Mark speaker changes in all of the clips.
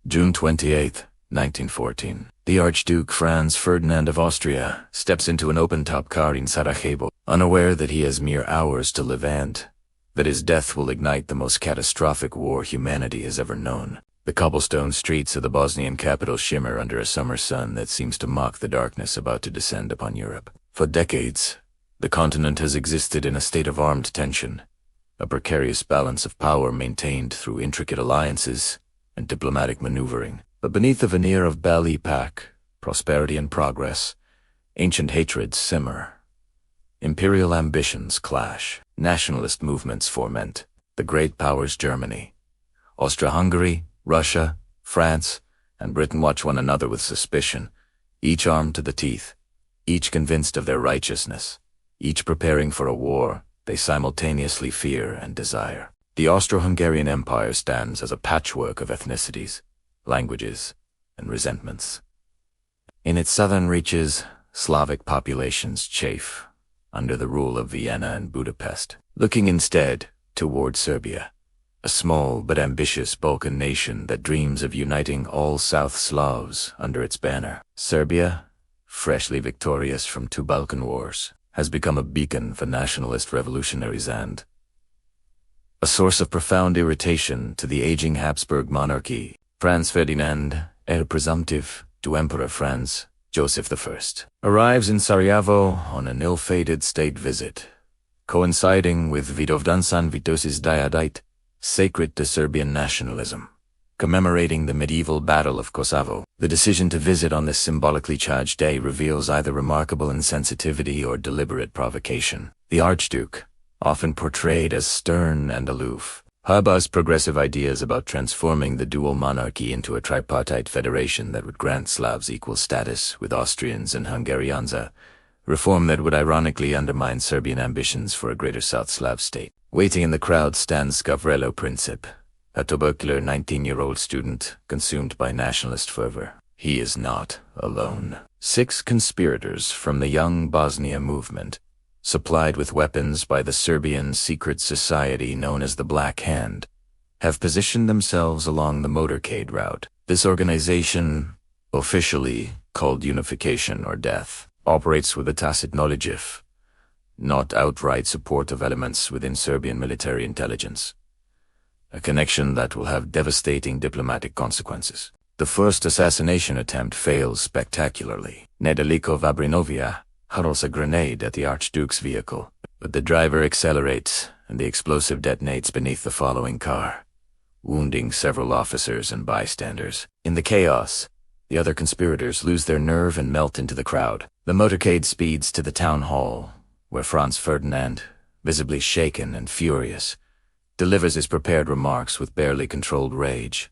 Speaker 1: June 28, 1914. The Archduke Franz Ferdinand of Austria steps into an open-top car in Sarajevo, unaware that he has mere hours to live and that his death will ignite the most catastrophic war humanity has ever known. The cobblestone streets of the Bosnian capital shimmer under a summer sun that seems to mock the darkness about to descend upon Europe. For decades, the continent has existed in a state of armed tension, a precarious balance of power maintained through intricate alliances and diplomatic maneuvering. But beneath the veneer of Belle Époque, prosperity and progress, ancient hatreds simmer. Imperial ambitions clash. Nationalist movements foment. The great powers Germany, Austria-Hungary, Russia, France, and Britain watch one another with suspicion, each armed to the teeth, each convinced of their righteousness, each preparing for a war they simultaneously fear and desire. The Austro-Hungarian Empire stands as a patchwork of ethnicities, languages, and resentments. In its southern reaches, Slavic populations chafe under the rule of Vienna and Budapest, looking instead toward Serbia, a small but ambitious Balkan nation that dreams of uniting all South Slavs under its banner. Serbia, freshly victorious from 2 Balkan wars, has become a beacon for nationalist revolutionaries and a source of profound irritation to the aging Habsburg monarchy. Franz Ferdinand, heir presumptive to Emperor Franz Joseph I, arrives in Sarajevo on an ill-fated state visit, coinciding with Vidovdan Vitos's Diadite, sacred to Serbian nationalism, commemorating the medieval Battle of Kosovo. The decision to visit on this symbolically charged day reveals either remarkable insensitivity or deliberate provocation. The Archduke, often portrayed as stern and aloof, harbors progressive ideas about transforming the dual monarchy into a tripartite federation that would grant Slavs equal status with Austrians and Hungarians, a reform that would ironically undermine Serbian ambitions for a greater South Slav state. Waiting in the crowd stands Gavrilo Princip, a tubercular 19-year-old student consumed by nationalist fervor. He is not alone. 6 conspirators from the Young Bosnia movement, supplied with weapons by the Serbian secret society known as the Black Hand, have positioned themselves along the motorcade route. This organization, officially called Unification or Death, operates with a tacit knowledge, not outright support of elements within Serbian military intelligence, a connection that will have devastating diplomatic consequences. The first assassination attempt fails spectacularly. Nedeljko Vabrinovia hurls a grenade at the Archduke's vehicle, but the driver accelerates and the explosive detonates beneath the following car, wounding several officers and bystanders. In the chaos, the other conspirators lose their nerve and melt into the crowd. The motorcade speeds to the town hall, where Franz Ferdinand, visibly shaken and furious, delivers his prepared remarks with barely controlled rage,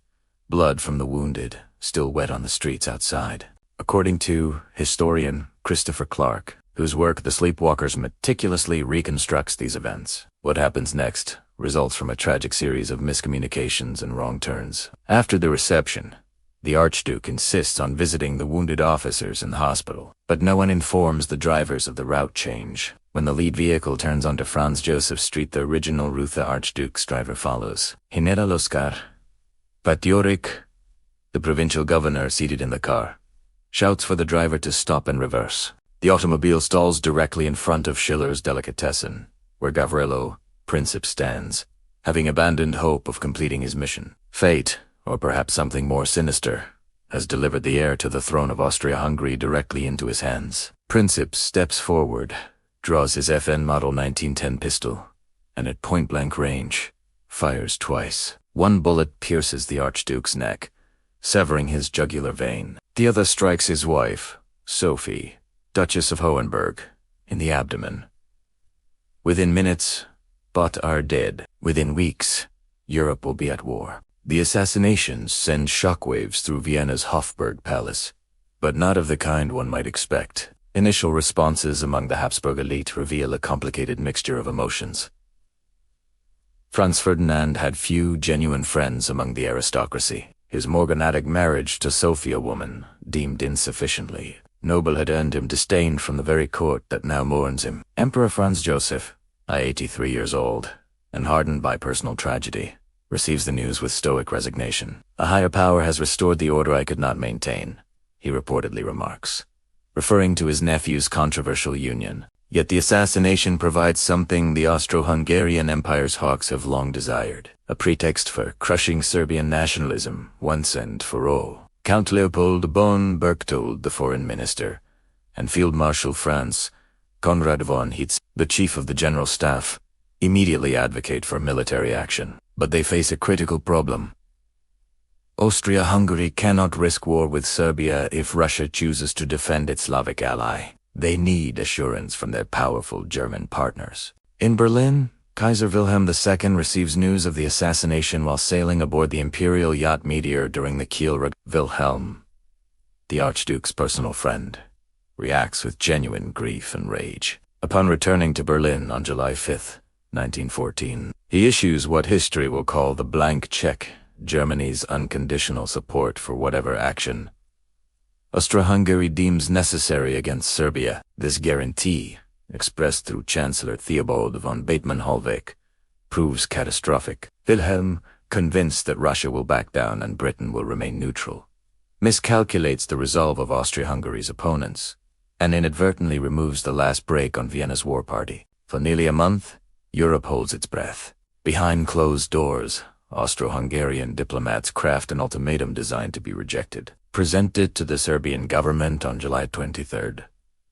Speaker 1: blood from the wounded still wet on the streets outside. According to historian Christopher Clark, whose work The Sleepwalkers meticulously reconstructs these events, what happens next results from a tragic series of miscommunications and wrong turns. After the reception, the Archduke insists on visiting the wounded officers in the hospital, but no one informs the drivers of the route change. When the lead vehicle turns onto Franz Joseph Street, the original route the Archduke's driver follows. General Oskar Patiorik, the provincial governor seated in the car, shouts for the driver to stop and reverse. The automobile stalls directly in front of Schiller's Delicatessen, where Gavrilo Princip stands, having abandoned hope of completing his mission. Fate, or perhaps something more sinister, has delivered the heir to the throne of Austria-Hungary directly into his hands. Princip steps forward, draws his FN Model 1910 pistol, and at point-blank range, fires twice. One bullet pierces the Archduke's neck, severing his jugular vein. The other strikes his wife, Sophie, Duchess of Hohenberg, in the abdomen. Within minutes, both are dead. Within weeks, Europe will be at war. The assassinations send shockwaves through Vienna's Hofburg Palace, but not of the kind one might expect. Initial responses among the Habsburg elite reveal a complicated mixture of emotions. Franz Ferdinand had few genuine friends among the aristocracy. His morganatic marriage to Sophia woman, deemed insufficiently noble, had earned him disdain from the very court that now mourns him. Emperor Franz Joseph, 83 years old, and hardened by personal tragedy, receives the news with stoic resignation. "A higher power has restored the order I could not maintain," he reportedly remarks, referring to his nephew's controversial union. Yet the assassination provides something the Austro-Hungarian Empire's hawks have long desired, a pretext for crushing Serbian nationalism once and for all. Count Leopold von Berchtold, the foreign minister, and Field Marshal Franz Konrad von Hitz, the chief of the general staff, immediately advocate for military action. But they face a critical problem. Austria-Hungary cannot risk war with Serbia if Russia chooses to defend its Slavic ally. They need assurance from their powerful German partners. In Berlin, Kaiser Wilhelm II receives news of the assassination while sailing aboard the imperial yacht Meteor during the Kiel. Wilhelm, the Archduke's personal friend, reacts with genuine grief and rage. Upon returning to Berlin on July 5, 1914, he issues what history will call the blank check, Germany's unconditional support for whatever action Austria-Hungary deems necessary against Serbia. This guarantee, expressed through Chancellor Theobald von Bethmann-Hollweg, proves catastrophic. Wilhelm, convinced that Russia will back down and Britain will remain neutral, miscalculates the resolve of Austria-Hungary's opponents, and inadvertently removes the last brake on Vienna's war party. For nearly a month, Europe holds its breath. Behind closed doors, Austro-Hungarian diplomats craft an ultimatum designed to be rejected. Presented to the Serbian government on July 23rd.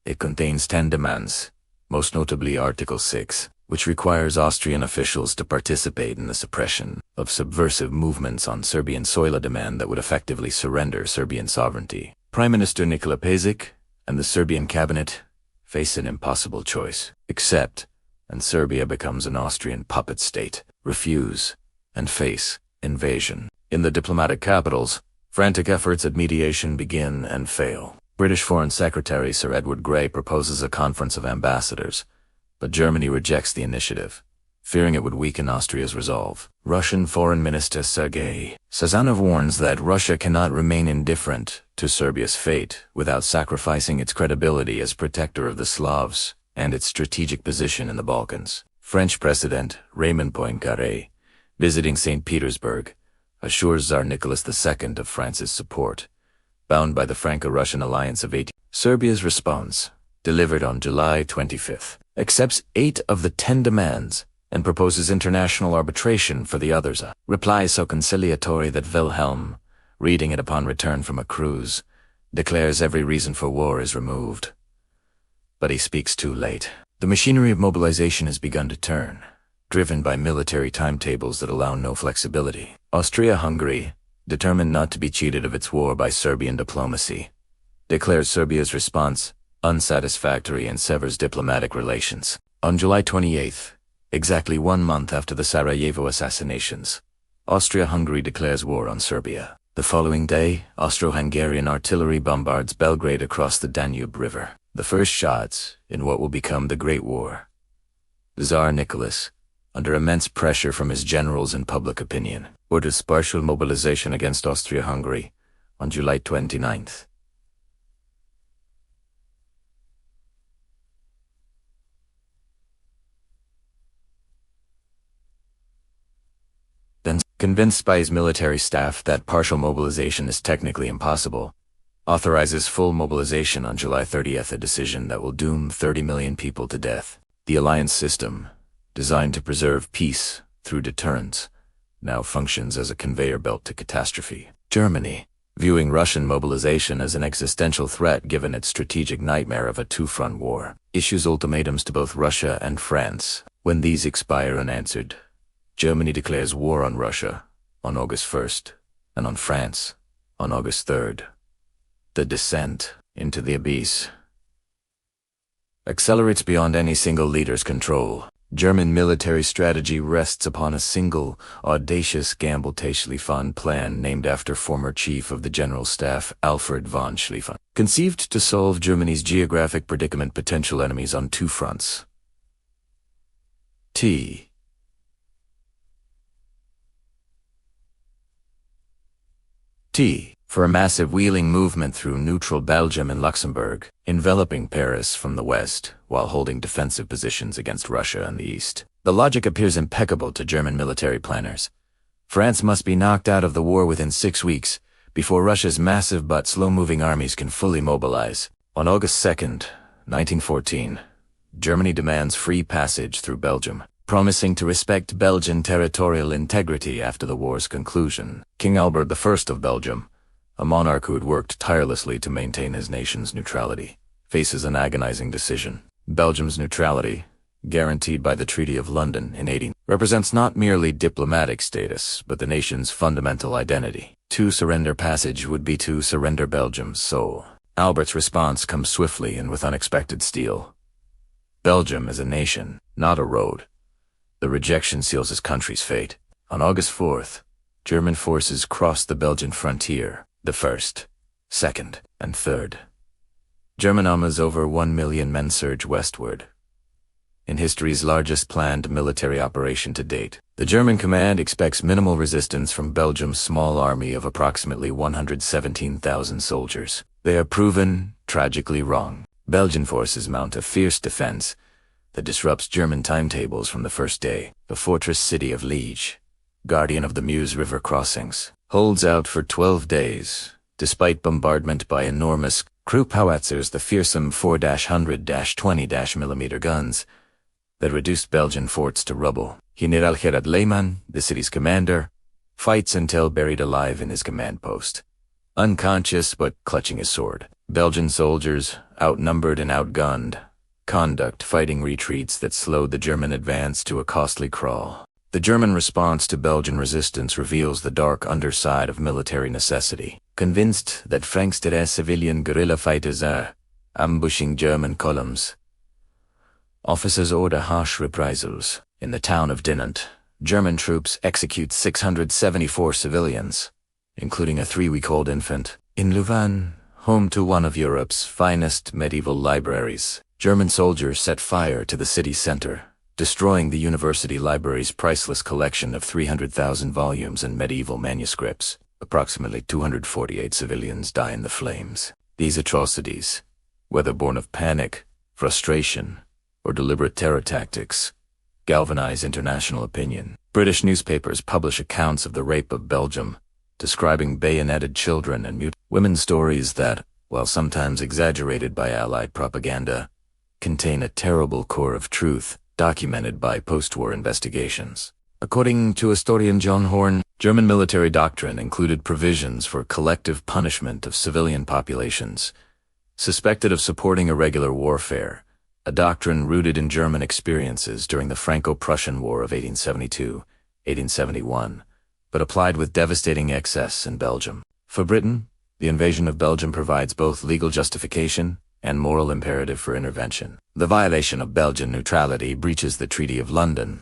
Speaker 1: It contains 10 demands, most notably Article 6, which requires Austrian officials to participate in the suppression of subversive movements on Serbian soil, a demand that would effectively surrender Serbian sovereignty. Prime Minister Nikola Pašić and the Serbian cabinet face an impossible choice: accept, and Serbia becomes an Austrian puppet state; refuse, and face invasion. In the diplomatic capitals, frantic efforts at mediation begin and fail. British Foreign Secretary Sir Edward Grey proposes a conference of ambassadors, but Germany rejects the initiative, fearing it would weaken Austria's resolve. Russian Foreign Minister Sergei Sazonov warns that Russia cannot remain indifferent to Serbia's fate without sacrificing its credibility as protector of the Slavs and its strategic position in the Balkans. French President Raymond Poincaré, visiting St. Petersburg, assures Tsar Nicholas II of France's support, bound by the Franco-Russian alliance of 18. Serbia's response, delivered on July 25th, accepts 8 of the 10 demands and proposes international arbitration for the others. A reply so conciliatory that Wilhelm, reading it upon return from a cruise, declares every reason for war is removed. But he speaks too late. The machinery of mobilization has begun to turn, driven by military timetables that allow no flexibility. Austria-Hungary, determined not to be cheated of its war by Serbian diplomacy, declares Serbia's response unsatisfactory and severs diplomatic relations. On July 28th, exactly 1 month after the Sarajevo assassinations, Austria-Hungary declares war on Serbia. The following day, Austro-Hungarian artillery bombards Belgrade across the Danube River. The first shots in what will become the Great War. Tsar Nicholas, under immense pressure from his generals and public opinion, orders partial mobilization against Austria-Hungary on July 29th. Then, convinced by his military staff that partial mobilization is technically impossible, authorizes full mobilization on July 30th, a decision that will doom 30 million people to death. The alliance system, designed to preserve peace through deterrence, now functions as a conveyor belt to catastrophe. Germany, viewing Russian mobilization as an existential threat given its strategic nightmare of a two-front war, issues ultimatums to both Russia and France. When these expire unanswered, Germany declares war on Russia on August 1st and on France on August 3rd. The descent into the abyss accelerates beyond any single leader's control. German military strategy rests upon a single, audacious Gamble-Schlieffen plan named after former Chief of the General Staff Alfred von Schlieffen. Conceived to solve Germany's geographic predicament, potential enemies on 2 fronts. T. For a massive wheeling movement through neutral Belgium and Luxembourg, enveloping Paris from the west while holding defensive positions against Russia in the east. The logic appears impeccable to German military planners. France must be knocked out of the war within 6 weeks, before Russia's massive but slow-moving armies can fully mobilize. On August 2nd, 1914, Germany demands free passage through Belgium, promising to respect Belgian territorial integrity after the war's conclusion. King Albert I of Belgium, a monarch who had worked tirelessly to maintain his nation's neutrality, faces an agonizing decision. Belgium's neutrality, guaranteed by the Treaty of London in 18, represents not merely diplomatic status, but the nation's fundamental identity. To surrender passage would be to surrender Belgium's soul. Albert's response comes swiftly and with unexpected steel. Belgium is a nation, not a road. The rejection seals his country's fate. On August 4th, German forces crossed the Belgian frontier, the 1st, 2nd, and 3rd. German armies over 1 million men surge westward. In history's largest planned military operation to date, the German command expects minimal resistance from Belgium's small army of approximately 117,000 soldiers. They are proven tragically wrong. Belgian forces mount a fierce defense that disrupts German timetables from the first day. The fortress city of Liege, guardian of the Meuse River crossings, holds out for 12 days, despite bombardment by enormous Krupp howitzers, the fearsome 4-100-20-mm guns that reduced Belgian forts to rubble. General Gerard Lehmann, the city's commander, fights until buried alive in his command post, unconscious but clutching his sword. Belgian soldiers, outnumbered and outgunned, conduct fighting retreats that slowed the German advance to a costly crawl. The German response to Belgian resistance reveals the dark underside of military necessity. Convinced that thanks to their civilian guerrilla fighters are ambushing German columns, officers order harsh reprisals. In the town of Dinant, German troops execute 674 civilians, including a 3-week-old infant. In Louvain, home to one of Europe's finest medieval libraries, German soldiers set fire to the city center, destroying the university library's priceless collection of 300,000 volumes and medieval manuscripts. Approximately 248 civilians die in the flames. These atrocities, whether born of panic, frustration, or deliberate terror tactics, galvanize international opinion. British newspapers publish accounts of the rape of Belgium, describing bayoneted children and mute women's stories that, while sometimes exaggerated by Allied propaganda, contain a terrible core of truth documented by post-war investigations. According to historian John Horn, German military doctrine included provisions for collective punishment of civilian populations suspected of supporting irregular warfare, a doctrine rooted in German experiences during the Franco-Prussian War of 1872-1871, but applied with devastating excess in Belgium. For Britain, the invasion of Belgium provides both legal justification and moral imperative for intervention. The violation of Belgian neutrality breaches the Treaty of London,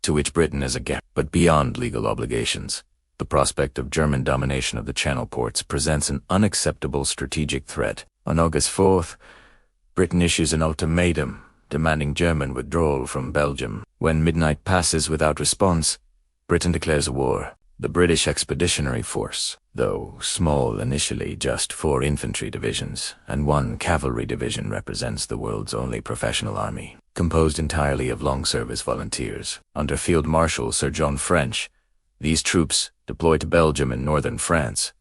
Speaker 1: to which Britain is a guarantor. But beyond legal obligations, the prospect of German domination of the Channel ports presents an unacceptable strategic threat. On August 4th, Britain issues an ultimatum demanding German withdrawal from Belgium. When midnight passes without response, Britain declares war. The British Expeditionary Force, though small initially, just 4 infantry divisions and 1 cavalry division, represents the world's only professional army, composed entirely of long-service volunteers. Under Field Marshal Sir John French, these troops deploy to Belgium and northern France,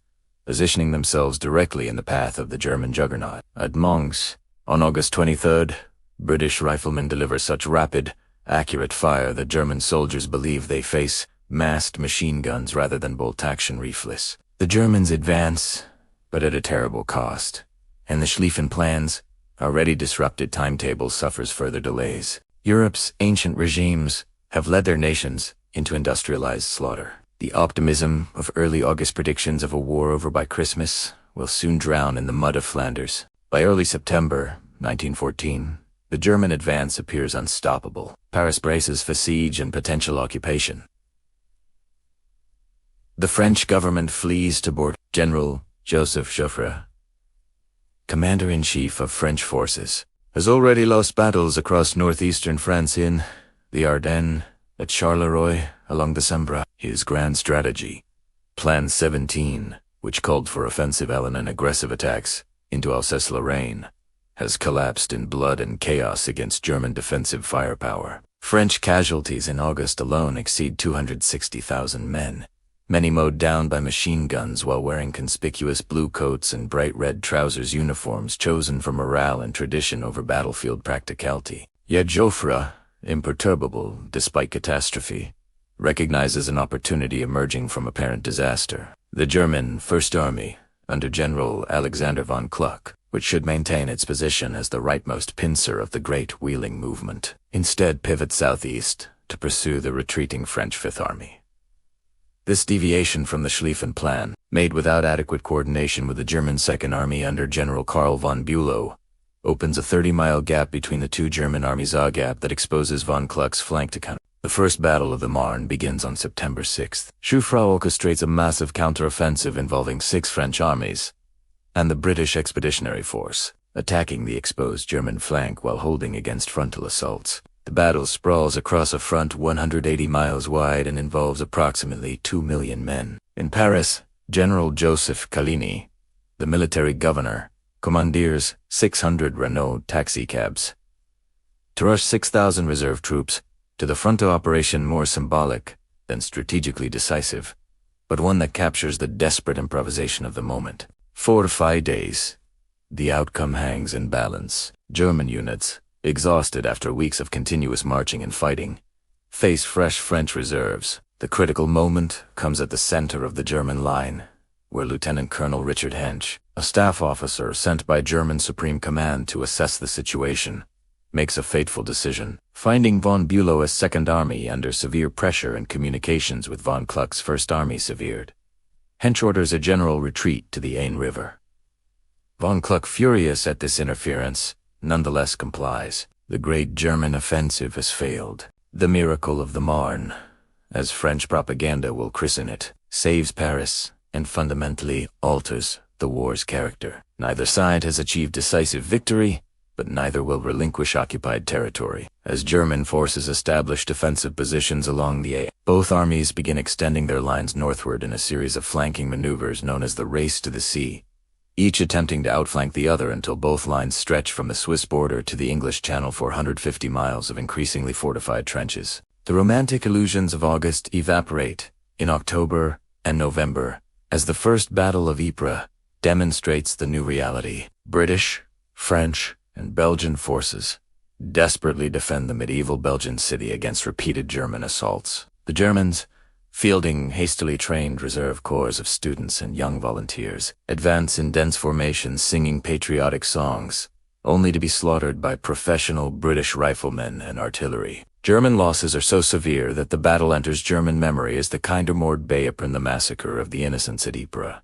Speaker 1: positioning themselves directly in the path of the German juggernaut. At Mons, on August 23rd, British riflemen deliver such rapid, accurate fire that German soldiers believe they face massed machine guns rather than bolt-action rifles. The Germans advance, but at a terrible cost, and the Schlieffen plan's already disrupted timetable suffers further delays. Europe's ancient regimes have led their nations into industrialized slaughter. The optimism of early August predictions of a war over by Christmas will soon drown in the mud of Flanders. By early September 1914, the German advance appears unstoppable. Paris braces for siege and potential occupation. The French government flees to board. General Joseph Joffre, Commander-in-Chief of French forces, has already lost battles across northeastern France in the Ardennes, at Charleroi, along the Sambre. His grand strategy, Plan 17, which called for offensive and aggressive attacks into Alsace-Lorraine, has collapsed in blood and chaos against German defensive firepower. French casualties in August alone exceed 260,000 men, many mowed down by machine guns while wearing conspicuous blue coats and bright red trousers, uniforms chosen for morale and tradition over battlefield practicality. Yet Joffre, imperturbable despite catastrophe, recognizes an opportunity emerging from apparent disaster. The German First Army, under General Alexander von Kluck, which should maintain its position as the rightmost pincer of the great wheeling movement, instead pivots southeast to pursue the retreating French Fifth Army. This deviation from the Schlieffen Plan, made without adequate coordination with the German Second Army under General Karl von Bülow, opens a 30-mile gap between the two German armies, a gap that exposes von Kluck's flank to counter. The First Battle of the Marne begins on September 6th. Joffre orchestrates a massive counteroffensive involving 6 French armies and the British Expeditionary Force, attacking the exposed German flank while holding against frontal assaults. The battle sprawls across a front 180 miles wide and involves approximately 2 million men. In Paris, General Joseph Coligny, the military governor, commandeers 600 Renault taxicabs to rush 6,000 reserve troops to the front, of operation more symbolic than strategically decisive, but one that captures the desperate improvisation of the moment. 4 to 5 days. The outcome hangs in balance. German units, exhausted after weeks of continuous marching and fighting, face fresh French reserves. The critical moment comes at the center of the German line, where Lieutenant Colonel Richard Hensch, a staff officer sent by German Supreme Command to assess the situation, makes a fateful decision. Finding von Bülow's Second Army under severe pressure and communications with von Kluck's First Army severed, Hensch orders a general retreat to the Aisne River. Von Kluck, furious at this interference, nonetheless complies. The great German offensive has failed. The miracle of the Marne, as French propaganda will christen it, saves Paris and fundamentally alters the war's character. Neither side has achieved decisive victory, but neither will relinquish occupied territory. As German forces establish defensive positions along the Aisne, both armies begin extending their lines northward in a series of flanking maneuvers known as the Race to the Sea, each attempting to outflank the other until both lines stretch from the Swiss border to the English Channel, 450 miles of increasingly fortified trenches. The romantic illusions of August evaporate in October and November, as the First Battle of Ypres demonstrates the new reality. British, French, and Belgian forces desperately defend the medieval Belgian city against repeated German assaults. The Germans, fielding hastily trained reserve corps of students and young volunteers, advance in dense formations singing patriotic songs, only to be slaughtered by professional British riflemen and artillery. German losses are so severe that the battle enters German memory as the Kindermord Bayapren, the massacre of the innocents at Ypres.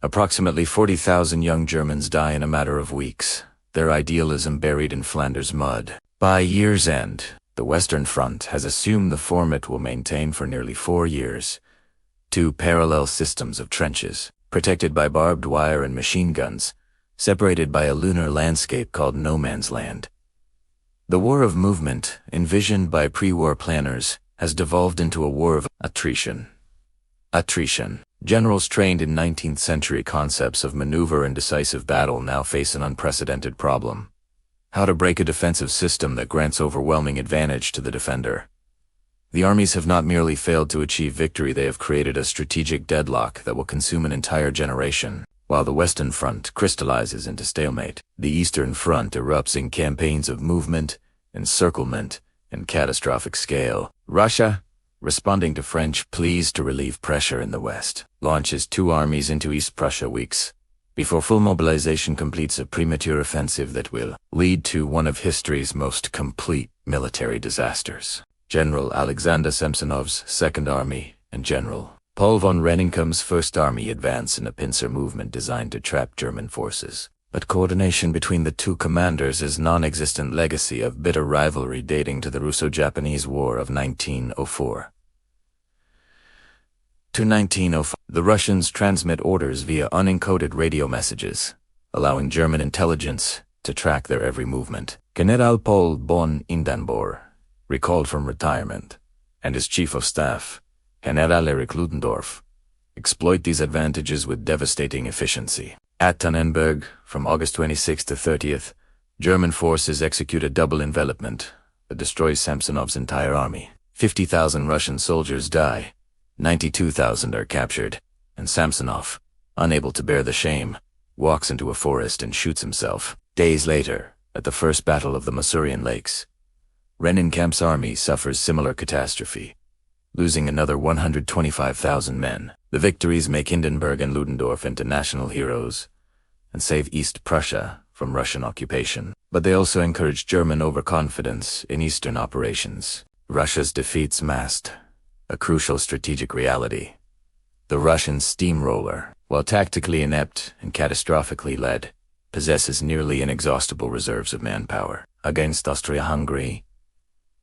Speaker 1: Approximately 40,000 young Germans die in a matter of weeks, their idealism buried in Flanders mud. By year's end, the Western Front has assumed the form it will maintain for nearly 4 years. 2 parallel systems of trenches, protected by barbed wire and machine guns, separated by a lunar landscape called No Man's Land. The war of movement, envisioned by pre-war planners, has devolved into a war of attrition. Generals trained in 19th century concepts of maneuver and decisive battle now face an unprecedented problem: how to break a defensive system that grants overwhelming advantage to the defender. The armies have not merely failed to achieve victory, they have created a strategic deadlock that will consume an entire generation. While the Western Front crystallizes into stalemate, the Eastern Front erupts in campaigns of movement, encirclement, and catastrophic scale. Russia, responding to French pleas to relieve pressure in the West, launches 2 armies into East Prussia weeks before full mobilization completes a premature offensive that will lead to one of history's most complete military disasters. General Alexander Samsonov's Second Army and General Paul von Renningham's First Army advance in a pincer movement designed to trap German forces. But coordination between the two commanders is non-existent, legacy of bitter rivalry dating to the Russo-Japanese War of 1904. To 1905, the Russians transmit orders via unencoded radio messages, allowing German intelligence to track their every movement. General Paul von Hindenburg, recalled from retirement, and his chief of staff, General Erich Ludendorff, exploit these advantages with devastating efficiency. At Tannenberg, from August 26th to 30th, German forces execute a double envelopment that destroys Samsonov's entire army. 50,000 Russian soldiers die, 92,000 are captured, and Samsonov, unable to bear the shame, walks into a forest and shoots himself. Days later, at the First Battle of the Masurian Lakes, Rennenkampf's army suffers similar catastrophe, losing another 125,000 men. The victories make Hindenburg and Ludendorff into national heroes and save East Prussia from Russian occupation. But they also encourage German overconfidence in Eastern operations. Russia's defeats masked a crucial strategic reality. The Russian steamroller, while tactically inept and catastrophically led, possesses nearly inexhaustible reserves of manpower. Against Austria-Hungary,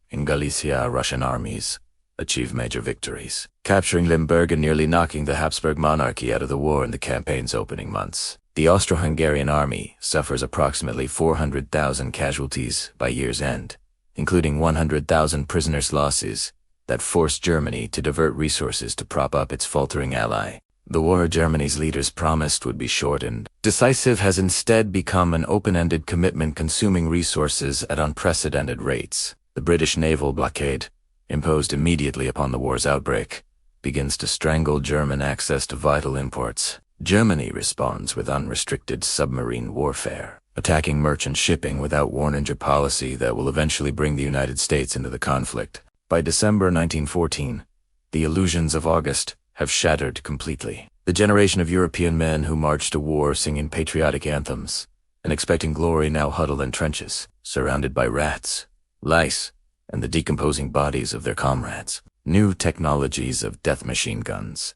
Speaker 1: in Galicia, Russian armies achieved major victories, capturing Limburg and nearly knocking the Habsburg monarchy out of the war in the campaign's opening months. The Austro-Hungarian army suffers approximately 400,000 casualties by year's end, including 100,000 prisoners' losses that forced Germany to divert resources to prop up its faltering ally. The war Germany's leaders promised would be short and decisive has instead become an open-ended commitment consuming resources at unprecedented rates. The British naval blockade, imposed immediately upon the war's outbreak, begins to strangle German access to vital imports. Germany responds with unrestricted submarine warfare, attacking merchant shipping without warning, a policy that will eventually bring the United States into the conflict. By December 1914, the illusions of August have shattered completely. The generation of European men who marched to war singing patriotic anthems and expecting glory now huddle in trenches, surrounded by rats, lice, and the decomposing bodies of their comrades. New technologies of death machine guns,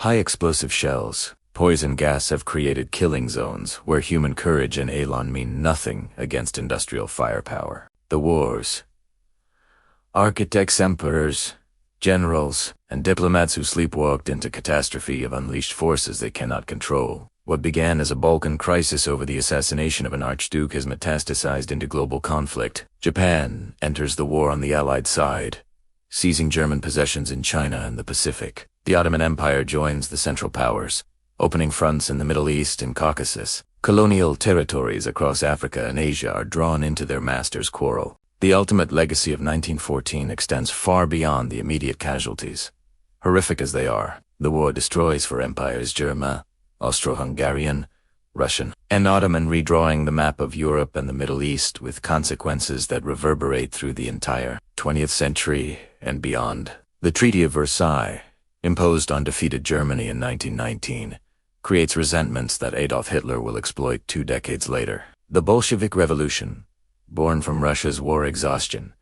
Speaker 1: high explosive shells, poison gas have created killing zones where human courage and elan mean nothing against industrial firepower. The wars, architects, emperors, generals, and diplomats who sleepwalked into catastrophe have unleashed forces they cannot control. What began as a Balkan crisis over the assassination of an archduke has metastasized into global conflict. Japan enters the war on the Allied side, seizing German possessions in China and the Pacific. The Ottoman Empire joins the Central Powers, opening fronts in the Middle East and Caucasus. Colonial territories across Africa and Asia are drawn into their master's quarrel. The ultimate legacy of 1914 extends far beyond the immediate casualties. Horrific as they are, the war destroys for empires German, Austro-Hungarian, Russian, and Ottoman, redrawing the map of Europe and the Middle East with consequences that reverberate through the entire 20th century and beyond. The Treaty of Versailles, imposed on defeated Germany in 1919, creates resentments that Adolf Hitler will exploit 2 decades later. The Bolshevik Revolution, born from Russia's war exhaustion,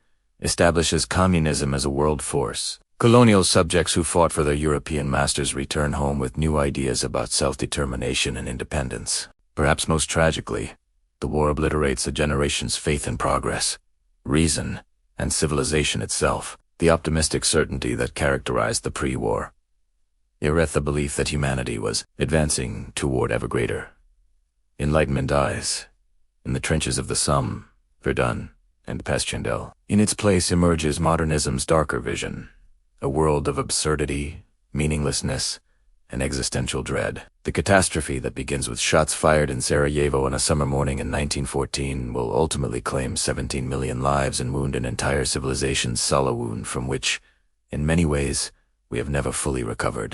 Speaker 1: establishes communism as a world force. Colonial subjects who fought for their European masters return home with new ideas about self-determination and independence. Perhaps most tragically, the war obliterates a generation's faith in progress, reason, and civilization itself. The optimistic certainty that characterized the pre-war erased the belief that humanity was advancing toward ever greater. Enlightenment dies in the trenches of the Somme, Verdun, and Passchendaele. In its place emerges modernism's darker vision, a world of absurdity, meaninglessness, and existential dread. The catastrophe that begins with shots fired in Sarajevo on a summer morning in 1914 will ultimately claim 17 million lives and wound an entire civilization's Sala wound from which, in many ways, we have never fully recovered.